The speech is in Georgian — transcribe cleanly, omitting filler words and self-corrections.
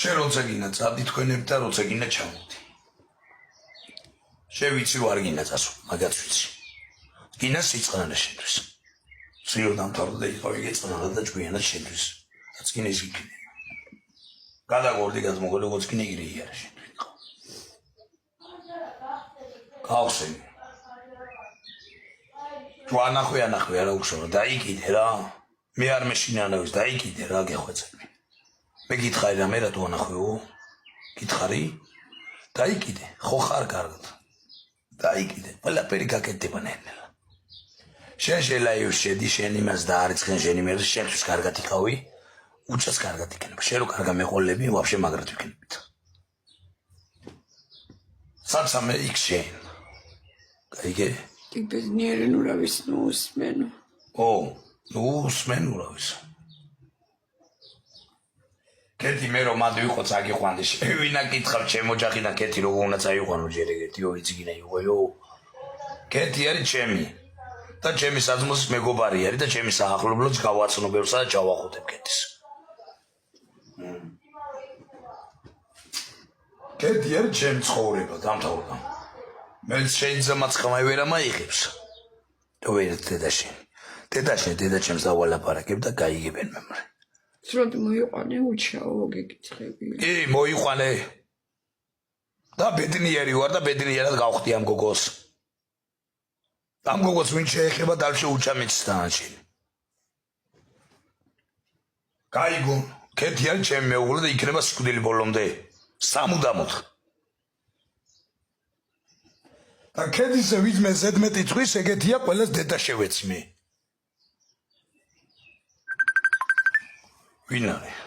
შენ როცა გინდა წადი თქვენები და როცა გინდა ჩამოვდი. შენ ვიცი ვარ გინდა წასულ, მაგაც ვიცი. გინდა სიწყნარე შენთვის. ციო დამთავრდა და იყავი გეწყნარა და ჭკვიანად შენთვის. რაც გინდა ის იქნება. გადაგორდი გაზმოგო როგორც გინდა იგივე არა შენთვის. გავხსენი. თუ ანახვე არა უხსოვრო, დაიკიდე რა. მე არ მეშინანავის, დაიკიდე რა გეხვეწები. მე გითხარი რა მე რა თუ ანახვეო? გითხარი? დაიკიდე, ხო ხარ კარგად. დაიკიდე, ყველაფერი გაკეთდება ნენელა. შენ შელაიოს შედი, შენ იმას დაარიცხენ, შენ იმერს შენთვის კარგად იყავი, უჩას კარგად იქნება. შენ რო კარგა მეყოლები, ვაფშე მაგრად ვიქნებით. საცა მე იქ შენ. გაიგე? ტიპეზნიერი ნურავის ნუსმენო. ო, ნუსმენო რავის. კეთი მე რომ მანდ ვიყო წაგიყვანდი შევინა კითხავ ჩემ ოჯახიდან კეთი როგორ უნდა წაიყვანო ჯერ ეგეთი ო იცი გინდა იყოიო კეთი არის ჩემი და ჩემი საძმოსის მეგობარი არის და ჩემი საახლობლოც გავაცნობებსა და ჩავახუტებ კეთის კეთი არის ჩემი ცხოვრება დამთავრდა მე შეიძლება ხმა ვერ ამაიღებს თუ ვერ დედა ჩემს დავალაპარაკებ და გაიგებენ მე სროდი მოიყვანე უჩაო გეკითხები. მოიყვანე. და ბედნიერი ვარ და ბედნიერად გავხდი ამ გოგოს. ამ გოგოს ვინ შეეხება დალშე უჩამეცთან შენ. გაიგო, კეთი არის ჩემი მეუღლე და იქნება სიკვდილი ბოლომდე. სამუდამოდ. და კეთისე ვიძმე ზედმეტი წვის ეგეთია ყველას დედა შევეცმე. ვინ არის?